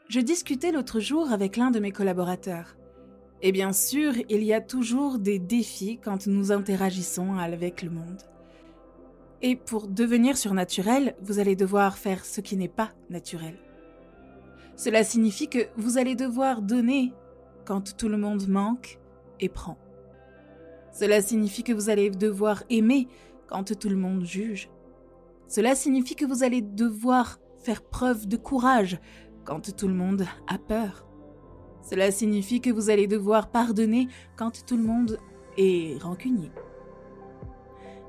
Je discutais l'autre jour avec l'un de mes collaborateurs. Et bien sûr, il y a toujours des défis quand nous interagissons avec le monde. Et pour devenir surnaturel, vous allez devoir faire ce qui n'est pas naturel. Cela signifie que vous allez devoir donner quand tout le monde manque et prend. Cela signifie que vous allez devoir aimer quand tout le monde juge. Cela signifie que vous allez devoir faire preuve de courage quand tout le monde a peur. Cela signifie que vous allez devoir pardonner quand tout le monde est rancunier.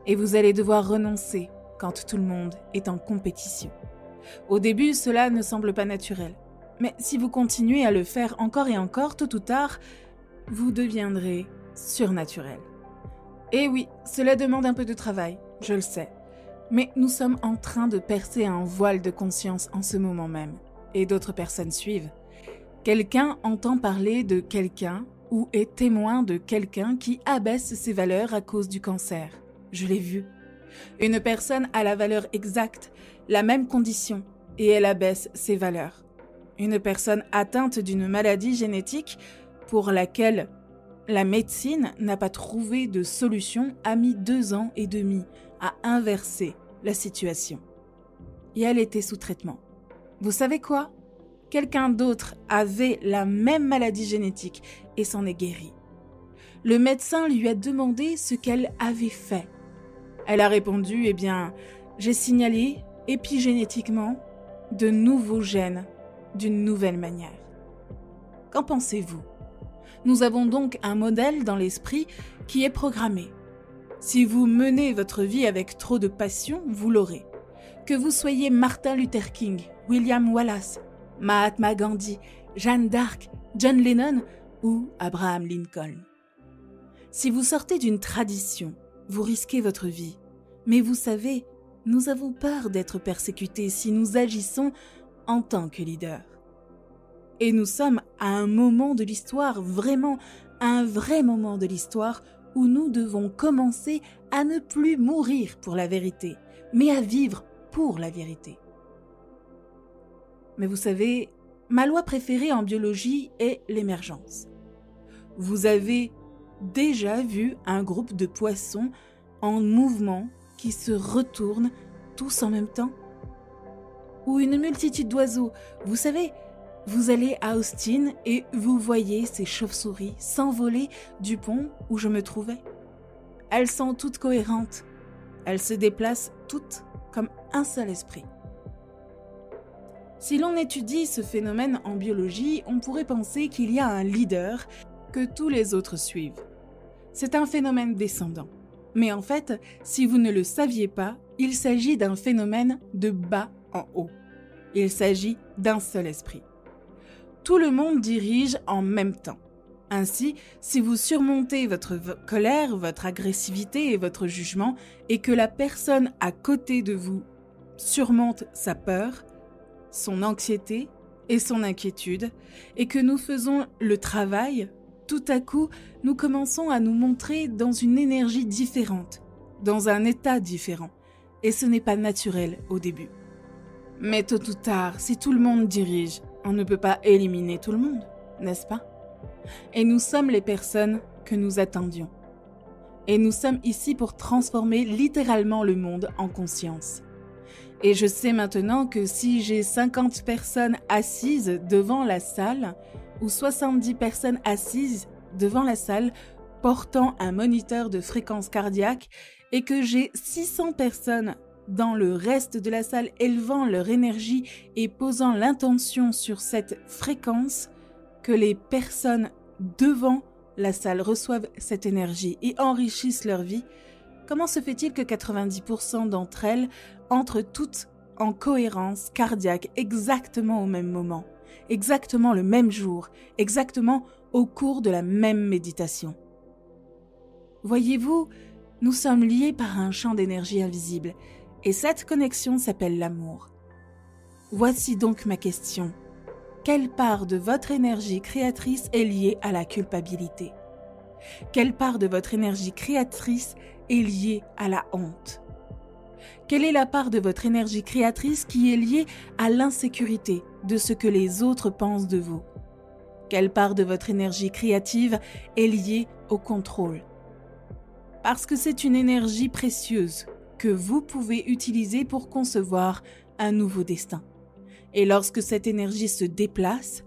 Et vous allez devoir renoncer quand tout le monde est en compétition. Au début, cela ne semble pas naturel. Mais si vous continuez à le faire encore et encore, tôt ou tard, vous deviendrez surnaturel. Et oui, cela demande un peu de travail, je le sais. Mais nous sommes en train de percer un voile de conscience en ce moment même. Et d'autres personnes suivent. Quelqu'un entend parler de quelqu'un ou est témoin de quelqu'un qui abaisse ses valeurs à cause du cancer. Je l'ai vu. Une personne a la valeur exacte, la même condition, et elle abaisse ses valeurs. Une personne atteinte d'une maladie génétique pour laquelle la médecine n'a pas trouvé de solution a mis 2 ans et demi à inverser la situation. Et elle était sous traitement. Vous savez quoi ? Quelqu'un d'autre avait la même maladie génétique et s'en est guéri. Le médecin lui a demandé ce qu'elle avait fait. Elle a répondu, « Eh bien, j'ai signalé épigénétiquement de nouveaux gènes d'une nouvelle manière. » Qu'en pensez-vous ? Nous avons donc un modèle dans l'esprit qui est programmé. Si vous menez votre vie avec trop de passion, vous l'aurez. Que vous soyez Martin Luther King, William Wallace, Mahatma Gandhi, Jeanne d'Arc, John Lennon ou Abraham Lincoln. Si vous sortez d'une tradition, vous risquez votre vie. Mais vous savez, nous avons peur d'être persécutés si nous agissons en tant que leader. Et nous sommes à un moment de l'histoire, vraiment un vrai moment de l'histoire, où nous devons commencer à ne plus mourir pour la vérité, mais à vivre pour la vérité. Mais vous savez, ma loi préférée en biologie est l'émergence. Vous avez déjà vu un groupe de poissons en mouvement qui se retournent tous en même temps ? Ou une multitude d'oiseaux, vous savez, vous allez à Austin et vous voyez ces chauves-souris s'envoler du pont où je me trouvais. Elles sont toutes cohérentes. Elles se déplacent toutes comme un seul esprit. Si l'on étudie ce phénomène en biologie, on pourrait penser qu'il y a un leader que tous les autres suivent. C'est un phénomène descendant. Mais en fait, si vous ne le saviez pas, il s'agit d'un phénomène de bas en haut. Il s'agit d'un seul esprit. Tout le monde dirige en même temps. Ainsi, si vous surmontez votre colère, votre agressivité et votre jugement, et que la personne à côté de vous surmonte sa peur, son anxiété et son inquiétude, et que nous faisons le travail, tout à coup, nous commençons à nous montrer dans une énergie différente, dans un état différent, et ce n'est pas naturel au début. Mais tôt ou tard, si tout le monde dirige, on ne peut pas éliminer tout le monde, n'est-ce pas ? Et nous sommes les personnes que nous attendions. Et nous sommes ici pour transformer littéralement le monde en conscience. Et je sais maintenant que si j'ai 50 personnes assises devant la salle, ou 70 personnes assises devant la salle, portant un moniteur de fréquence cardiaque, et que j'ai 600 personnes dans le reste de la salle élevant leur énergie et posant l'intention sur cette fréquence, que les personnes devant la salle reçoivent cette énergie et enrichissent leur vie, comment se fait-il que 90% d'entre elles entrent toutes en cohérence cardiaque exactement au même moment, exactement le même jour, exactement au cours de la même méditation ? Voyez-vous, nous sommes liés par un champ d'énergie invisible, et cette connexion s'appelle l'amour. Voici donc ma question. Quelle part de votre énergie créatrice est liée à la culpabilité ? Quelle part de votre énergie créatrice est liée à la honte ? Quelle est la part de votre énergie créatrice qui est liée à l'insécurité de ce que les autres pensent de vous? Quelle part de votre énergie créative est liée au contrôle? Parce que c'est une énergie précieuse que vous pouvez utiliser pour concevoir un nouveau destin. Et lorsque cette énergie se déplace,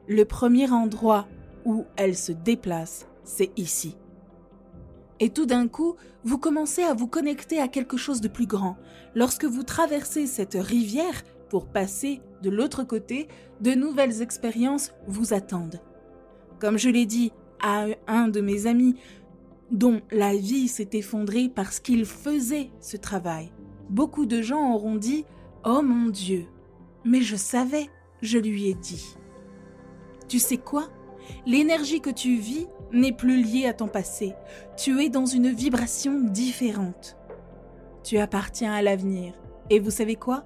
le premier endroit où elle se déplace, c'est ici. Et tout d'un coup, vous commencez à vous connecter à quelque chose de plus grand. Lorsque vous traversez cette rivière pour passer de l'autre côté, de nouvelles expériences vous attendent. Comme je l'ai dit à un de mes amis, dont la vie s'est effondrée parce qu'il faisait ce travail, beaucoup de gens auront dit « Oh mon Dieu, mais je savais, je lui ai dit. » Tu sais quoi? L'énergie que tu vis n'est plus liée à ton passé. Tu es dans une vibration différente. Tu appartiens à l'avenir. Et vous savez quoi?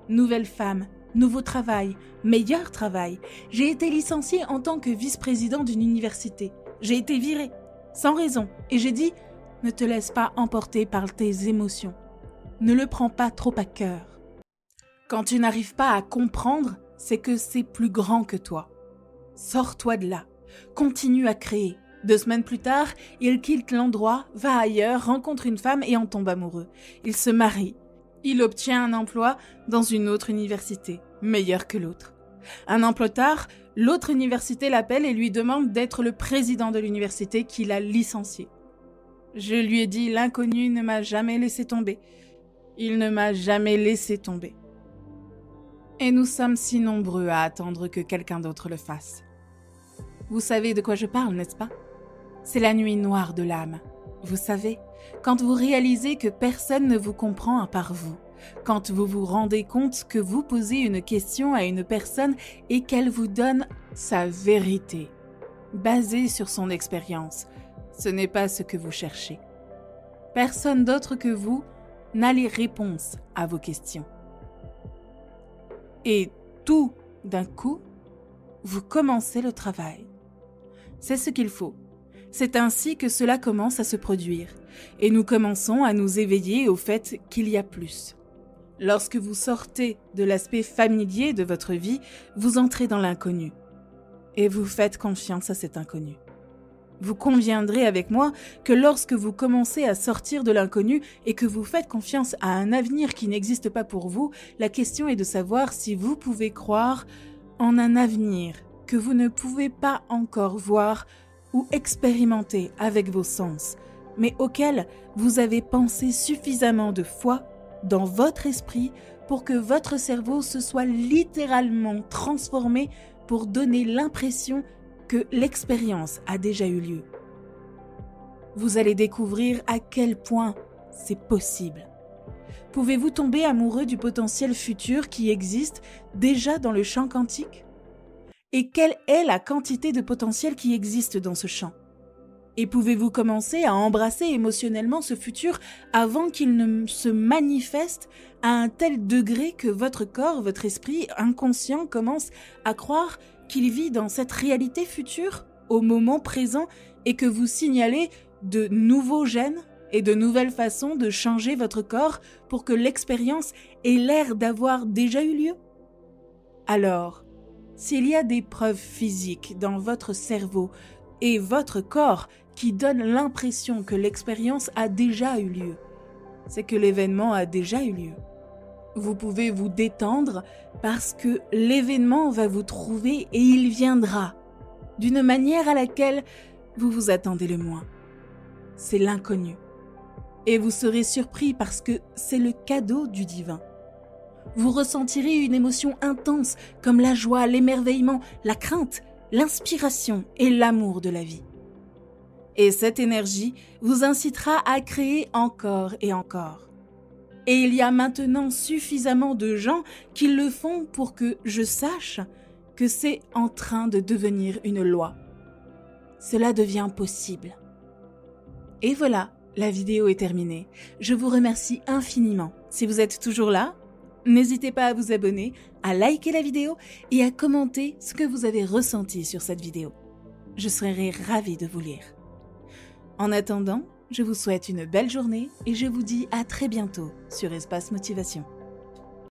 Nouvelle femme, nouveau travail, meilleur travail. J'ai été licenciée en tant que vice-président d'une université. J'ai été virée, sans raison. Et j'ai dit, ne te laisse pas emporter par tes émotions. Ne le prends pas trop à cœur. Quand tu n'arrives pas à comprendre, c'est que c'est plus grand que toi. Sors-toi de là. Continue à créer. 2 semaines plus tard, il quitte l'endroit, va ailleurs, rencontre une femme et en tombe amoureux. Il se marie. Il obtient un emploi dans une autre université, meilleur que l'autre. Un an plus tard, l'autre université l'appelle et lui demande d'être le président de l'université qui l'a licencié. Je lui ai dit, l'inconnu ne m'a jamais laissé tomber. Il ne m'a jamais laissé tomber. Et nous sommes si nombreux à attendre que quelqu'un d'autre le fasse. Vous savez de quoi je parle, n'est-ce pas? C'est la nuit noire de l'âme. Vous savez, quand vous réalisez que personne ne vous comprend à part vous, quand vous vous rendez compte que vous posez une question à une personne et qu'elle vous donne sa vérité, basée sur son expérience, ce n'est pas ce que vous cherchez. Personne d'autre que vous n'a les réponses à vos questions. Et tout d'un coup, vous commencez le travail. C'est ce qu'il faut. C'est ainsi que cela commence à se produire. Et nous commençons à nous éveiller au fait qu'il y a plus. Lorsque vous sortez de l'aspect familier de votre vie, vous entrez dans l'inconnu. Et vous faites confiance à cet inconnu. Vous conviendrez avec moi que lorsque vous commencez à sortir de l'inconnu et que vous faites confiance à un avenir qui n'existe pas pour vous, la question est de savoir si vous pouvez croire en un avenir que vous ne pouvez pas encore voir ou expérimenter avec vos sens, mais auquel vous avez pensé suffisamment de fois dans votre esprit pour que votre cerveau se soit littéralement transformé pour donner l'impression que l'expérience a déjà eu lieu. Vous allez découvrir à quel point c'est possible. Pouvez-vous tomber amoureux du potentiel futur qui existe déjà dans le champ quantique? Et quelle est la quantité de potentiel qui existe dans ce champ? Et pouvez-vous commencer à embrasser émotionnellement ce futur avant qu'il ne se manifeste à un tel degré que votre corps, votre esprit inconscient commence à croire qu'il vit dans cette réalité future au moment présent et que vous signalez de nouveaux gènes et de nouvelles façons de changer votre corps pour que l'expérience ait l'air d'avoir déjà eu lieu? Alors, s'il y a des preuves physiques dans votre cerveau et votre corps qui donnent l'impression que l'expérience a déjà eu lieu, c'est que l'événement a déjà eu lieu. Vous pouvez vous détendre parce que l'événement va vous trouver et il viendra d'une manière à laquelle vous vous attendez le moins. C'est l'inconnu. Et vous serez surpris parce que c'est le cadeau du divin. Vous ressentirez une émotion intense comme la joie, l'émerveillement, la crainte, l'inspiration et l'amour de la vie. Et cette énergie vous incitera à créer encore et encore. Et il y a maintenant suffisamment de gens qui le font pour que je sache que c'est en train de devenir une loi. Cela devient possible. Et voilà, la vidéo est terminée. Je vous remercie infiniment. Si vous êtes toujours là, n'hésitez pas à vous abonner, à liker la vidéo et à commenter ce que vous avez ressenti sur cette vidéo. Je serai ravie de vous lire. En attendant, Je vous souhaite une belle journée et je vous dis à très bientôt sur Espace Motivation.